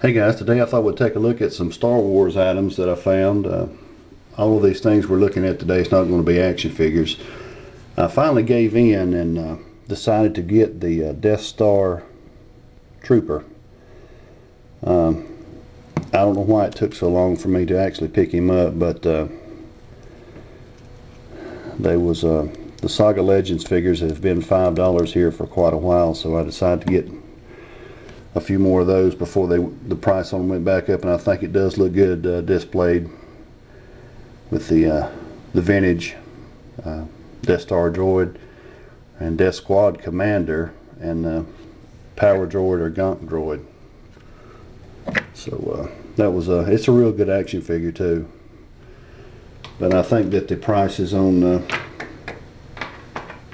Hey guys, today I thought we'd take a look at some Star Wars items that I found. All of these things we're looking at today is not going to be action figures. I finally gave in and decided to get the Death Star Trooper. I don't know why it took so long for me to actually pick him up, but there was the Saga Legends figures have been $5 here for quite a while, so I decided to get a few more of those before the price on them went back up, and I think it does look good displayed with the vintage Death Star droid and Death Squad commander and power droid or gonk droid. So that was it's a real good action figure too, but I think that the prices on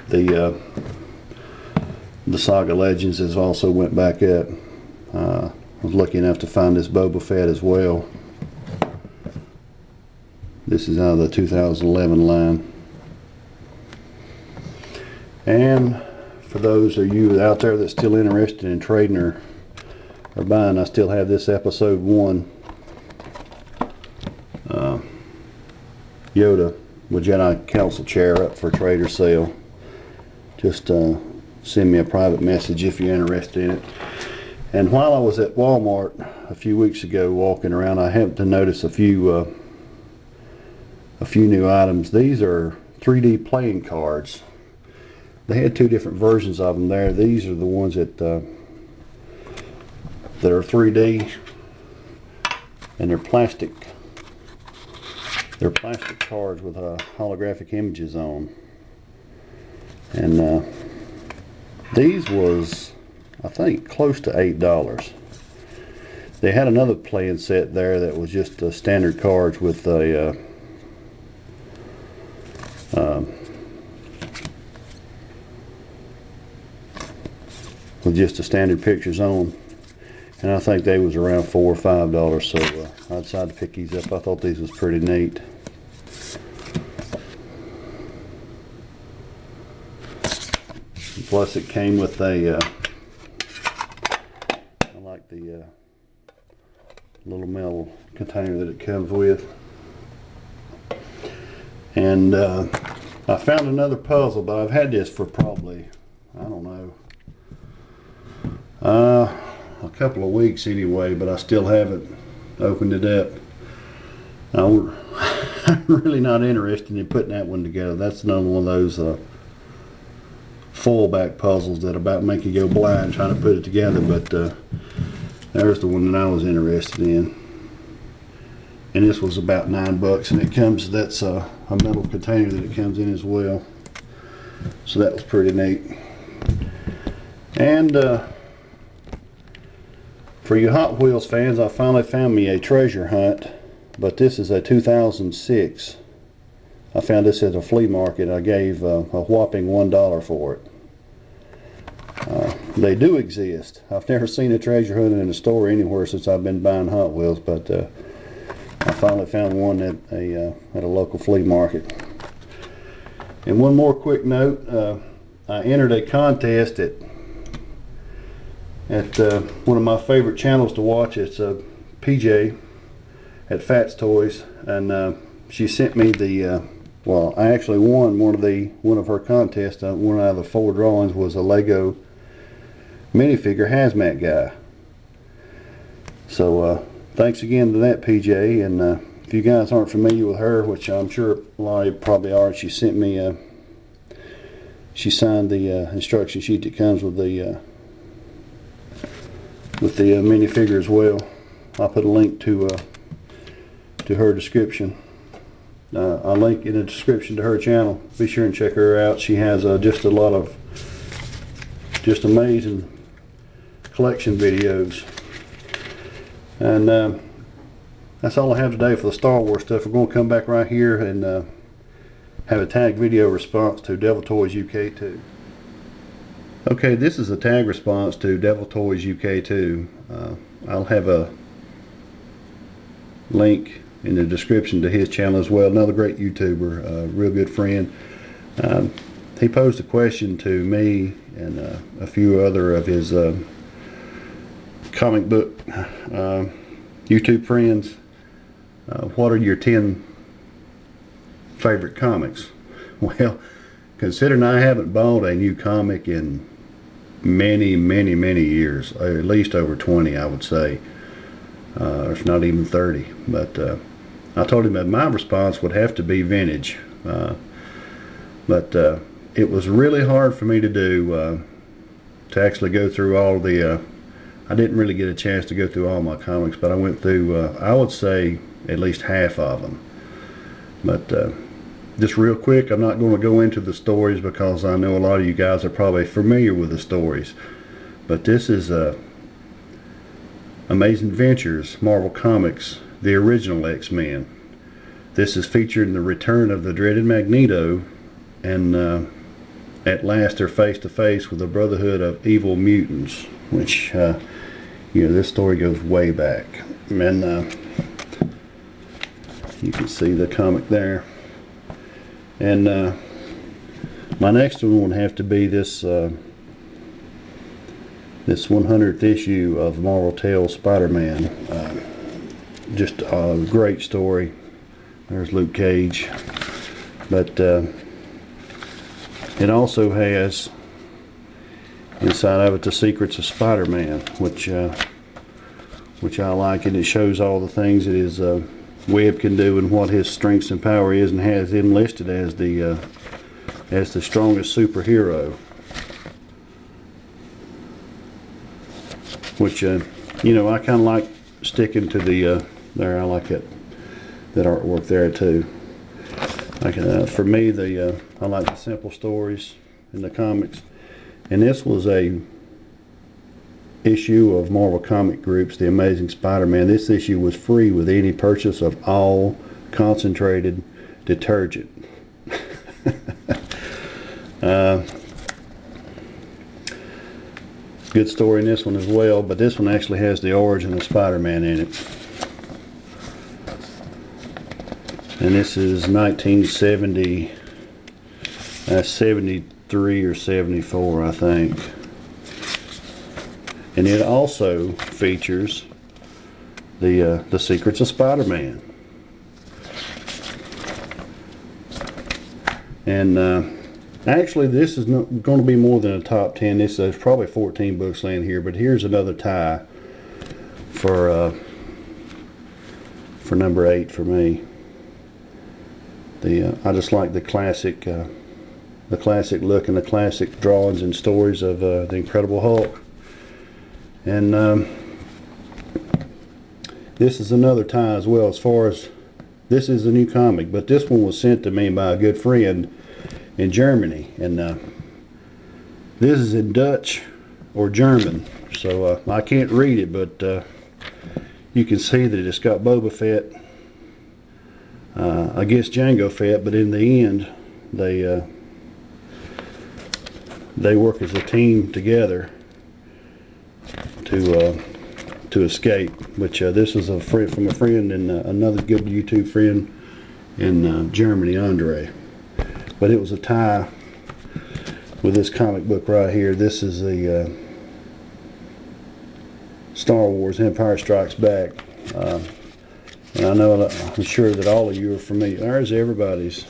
the Saga Legends has also went back up. I was lucky enough to find this Boba Fett as well. This is out of the 2011 line. And for those of you out there that's still interested in trading or buying, I still have this episode 1 Yoda with Jedi Council chair up for trade or sale. Just send me a private message if you're interested in it. And while I was at Walmart a few weeks ago walking around, I happened to notice a few new items. These are 3D playing cards. They had 2 different versions of them there. These are the ones that are 3D, and they're plastic. They're plastic cards with holographic images on. And these was, I think, close to $8. They had another playing set there that was just standard cards with a with just the standard pictures on, and I think they was around $4 or $5. So I decided to pick these up. I thought these was pretty neat. Plus, it came with a the little metal container that it comes with. And I found another puzzle, but I've had this for probably, I don't know, a couple of weeks anyway, but I still haven't opened it up. I'm really not interested in putting that one together. That's another one of those fullback puzzles that about make you go blind trying to put it together, but there's the one that I was interested in, and this was about $9, and it comes, that's a metal container that it comes in as well, so that was pretty neat. And for you Hot Wheels fans, I finally found me a treasure hunt, but this is a 2006. I found this at a flea market. I gave a whopping $1 for it. They do exist. I've never seen a treasure hunt in a store anywhere since I've been buying Hot Wheels, but I finally found one at a local flea market. And one more quick note, I entered a contest at one of my favorite channels to watch. It's PJ at Fats Toys, and she sent me the well, I actually won one of her contests. One out of the 4 drawings was a Lego minifigure Haz-Mat guy. So thanks again to that, PJ. And if you guys aren't familiar with her, which I'm sure a lot of you probably are, she sent me she signed the instruction sheet that comes with the minifigure as well. I'll put a link to her description. I'll link in the description to her channel. Be sure and check her out. She has just a lot of just amazing collection videos. And that's all I have today for the Star Wars stuff. We're going to come back right here and have a tag video response to Devil Toys UK2. Okay, this is a tag response to Devil Toys UK2. I'll have a link in the description to his channel as well. Another great YouTuber, a real good friend. He posed a question to me and a few other of his comic book YouTube friends, what are your 10 favorite comics? Well, considering I haven't bought a new comic in many years, at least over 20, I would say, if not even 30. But I told him that my response would have to be vintage. But it was really hard for me to do, to actually go through all the, I didn't really get a chance to go through all my comics, but I went through, I would say, at least half of them. But just real quick, I'm not going to go into the stories because I know a lot of you guys are probably familiar with the stories. But this is Amazing Adventures, Marvel Comics, the original X-Men. This is featuring the return of the dreaded Magneto, and at last they're face to face with the Brotherhood of Evil Mutants, which, you know, this story goes way back. And you can see the comic there. And my next one would have to be this this 100th issue of Marvel Tales Spider-Man. Just a great story. There's Luke Cage. But it also has inside of it the Secrets of Spider-Man, which I like, and it shows all the things that his web can do and what his strengths and power is, and has him listed as the strongest superhero. Which you know, I kind of like sticking to the there. I like that artwork there too. For me, I like the simple stories in the comics, and this was a issue of Marvel Comic Group's The Amazing Spider-Man. This issue was free with any purchase of all concentrated detergent. Good story in this one as well, but this one actually has the origin of Spider-Man in it. And this is 1970, 73 or 74, I think. And it also features the Secrets of Spider-Man. And actually, this is not going to be more than a top 10. There's probably 14 books laying here, but here's another tie for number 8 for me. I just like the classic look and the classic drawings and stories of the Incredible Hulk. And this is another tie as well, as far as this is a new comic, but this one was sent to me by a good friend in Germany, and this is in Dutch or German, so I can't read it, but you can see that it's got Boba Fett against Jango Fett, but in the end they work as a team together to escape. Which this is a friend from a friend, and another good YouTube friend in Germany, Andre. But it was a tie with this comic book right here. This is the Star Wars Empire Strikes Back. And I know, I'm sure that all of you are familiar. There's everybody's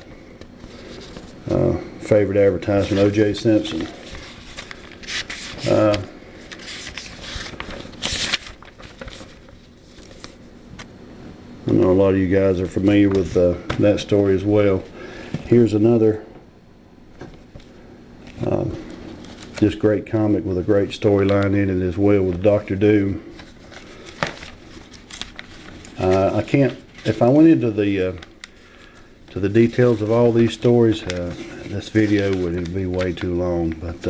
favorite advertisement, O.J. Simpson. I know a lot of you guys are familiar with that story as well. Here's another just great comic with a great storyline in it as well, with Dr. Doom. I can't, if I went into the to the details of all these stories, this video would be way too long. But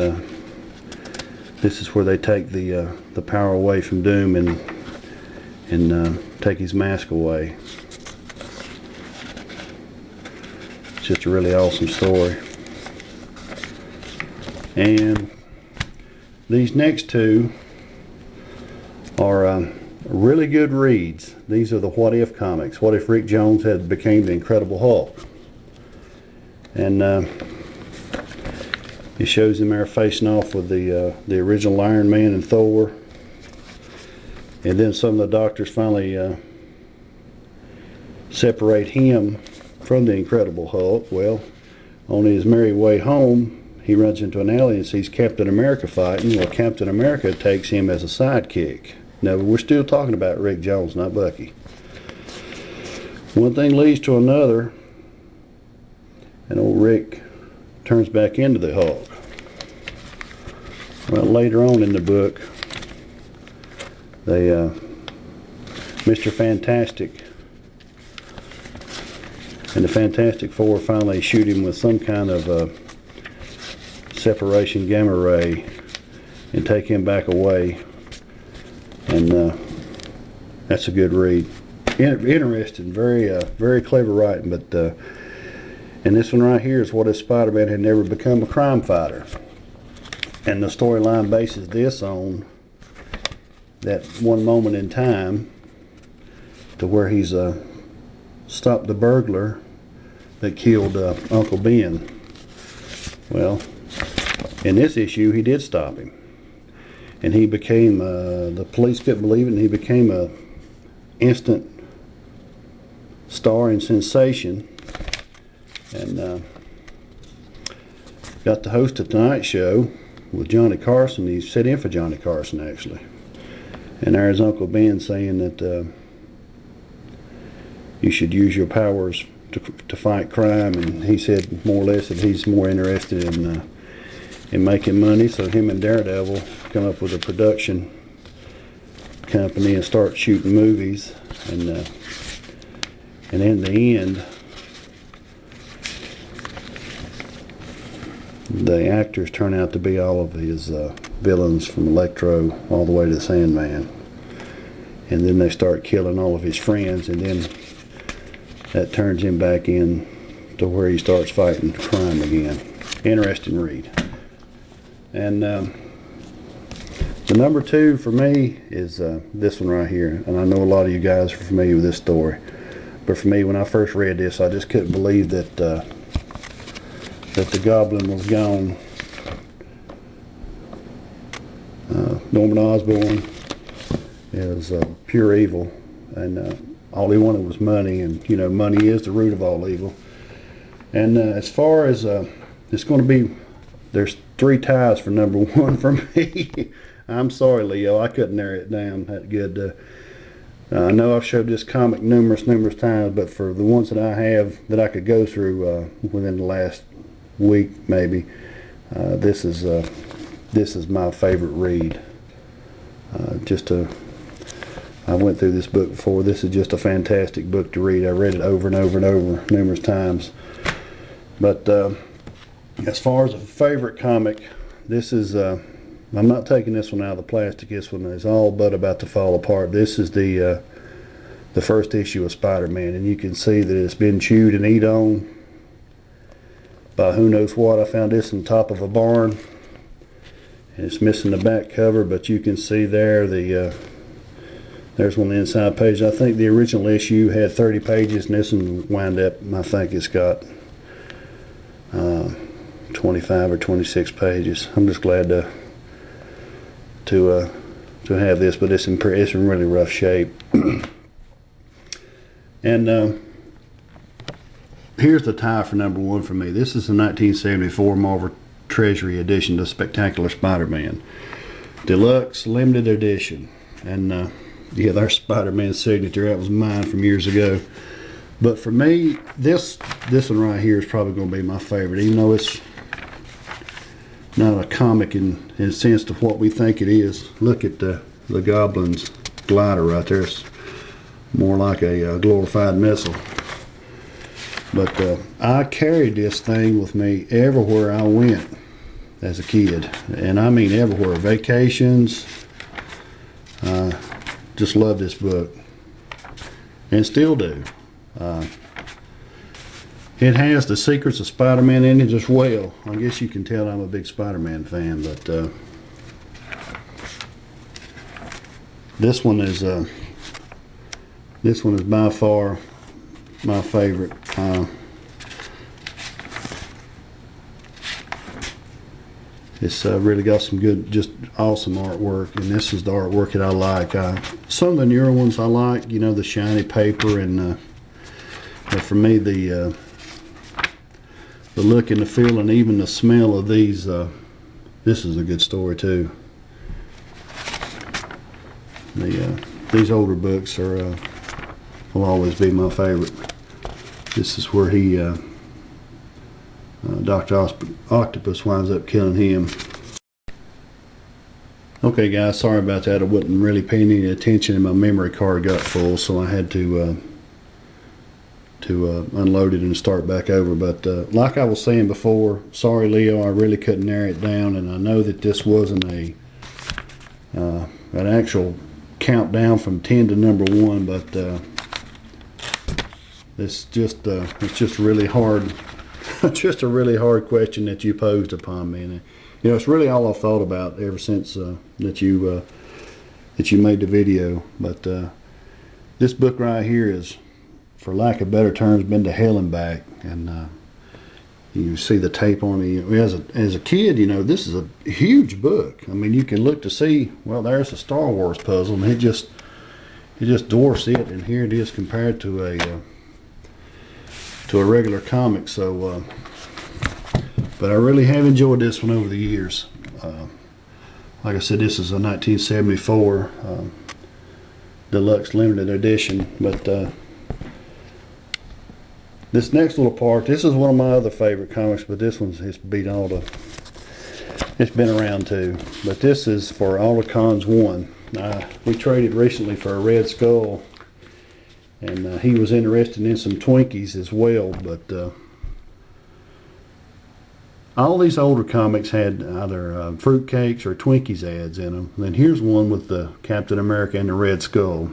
this is where they take the power away from Doom and take his mask away. It's just a really awesome story. And these next two are really good reads. These are the What If comics. What if Rick Jones had became the Incredible Hulk? And it shows him there facing off with the original Iron Man and Thor. And then some of the doctors finally separate him from the Incredible Hulk. Well, on his merry way home, he runs into an alley and sees Captain America fighting. Well, Captain America takes him as a sidekick. Now, we're still talking about Rick Jones, not Bucky. One thing leads to another, and old Rick turns back into the Hulk. Well, later on in the book, Mr. Fantastic and the Fantastic Four finally shoot him with some kind of separation gamma ray and take him back away, and that's a good read. Interesting, very clever writing. But and this one right here is what if Spider-Man had never become a crime fighter, and the storyline bases this on that one moment in time to where he's stopped the burglar that killed Uncle Ben. Well, in this issue, he did stop him, and he became, the police couldn't believe it, and he became a instant star and sensation, and got to host a Tonight Show with Johnny Carson. He sat in for Johnny Carson, actually, and there's Uncle Ben saying that you should use your powers to fight crime, and he said more or less that he's more interested in making money. So him and Daredevil come up with a production company and start shooting movies, and in the end, the actors turn out to be all of his villains, from Electro all the way to the Sandman, and then they start killing all of his friends, and then that turns him back in to where he starts fighting crime again. Interesting read. And the number 2 for me is this one right here. And I know a lot of you guys are familiar with this story, but for me, when I first read this, I just couldn't believe that the Goblin was gone. Norman Osborn is pure evil, and all he wanted was money, and you know, money is the root of all evil. And as far as it's going to be, there's 3 ties for number 1 for me. I'm sorry, Leo, I couldn't narrow it down that good. I know I've showed this comic numerous times, but for the ones that I have that I could go through within the last week, maybe, this is my favorite read. I went through this book before. This is just a fantastic book to read. I read it over and over and over numerous times. But as far as a favorite comic, this is, I'm not taking this one out of the plastic. This one is all but about to fall apart. This is the first issue of Spider-Man, and you can see that it's been chewed and eat on by who knows what. I found this on top of a barn, and it's missing the back cover, but you can see there there's one of the inside pages. I think the original issue had 30 pages, and this one wound up, I think it's got 25 or 26 pages. I'm just glad to have this, but it's in really rough shape. And here's the tie for number 1 for me. This is the 1974 Marvel Treasury edition of Spectacular Spider-Man, Deluxe Limited Edition. And yeah, there's Spider-Man's signature. That was mine from years ago. But for me, this one right here is probably going to be my favorite, even though it's not a comic in the sense of what we think it is. Look at the Goblin's glider right there. It's more like a glorified missile. But I carried this thing with me everywhere I went as a kid, and I mean everywhere. Vacations. Just love this book, and still do. It has the Secrets of Spider-Man in it as well. I guess you can tell I'm a big Spider-Man fan, but this one is by far my favorite. It's really got some good, just awesome artwork, and this is the artwork that I like. Some of the newer ones I like, you know, the shiny paper, and but for me the look and the feel and even the smell of these, this is a good story too. These older books are will always be my favorite. This is where he Dr. Octopus winds up killing him. Okay guys, sorry about that. I wasn't really paying any attention and my memory card got full, so I had to unload it and start back over. But like I was saying before, sorry Leo, I really couldn't narrow it down, and I know that this wasn't an actual countdown from 10 to number 1, but it's just really hard. Just a really hard question that you posed upon me, and you know, it's really all I've thought about ever since that you made the video. But this book right here is, for lack of better terms, been to hell and back. And you see the tape on it. As a kid, you know, this is a huge book. I mean, you can look to see, well, there's a Star Wars puzzle, and it just dwarfs it, and here it is compared to a regular comic. So but I really have enjoyed this one over the years. Like I said, this is a 1974 deluxe limited edition. But this next little part, this is one of my other favorite comics, but this one's beat all the, it's been around too. But this is for All the Cons 1. We traded recently for a Red Skull, and he was interested in some Twinkies as well. But all these older comics had either fruit cakes or Twinkies ads in them. And then here's one with the Captain America and the Red Skull,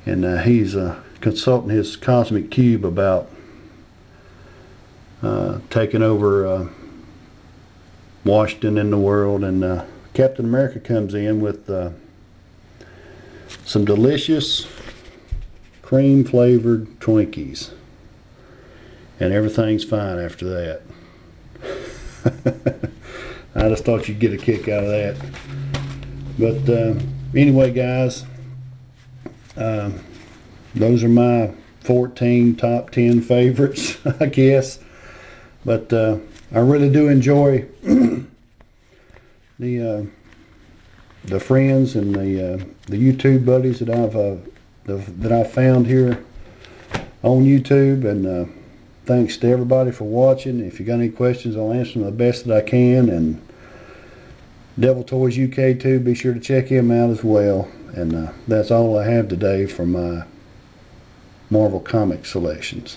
and he's consulting his cosmic cube about taking over Washington and the world. And Captain America comes in with some delicious cream flavored Twinkies, and everything's fine after that. I just thought you'd get a kick out of that. But anyway guys, those are my 14 top 10 favorites, I guess. But I really do enjoy the friends and the YouTube buddies that I've found here on YouTube. And thanks to everybody for watching. If you got any questions, I'll answer them the best that I can. And Devil Toys UK2, be sure to check him out as well. And that's all I have today for my Marvel comic selections.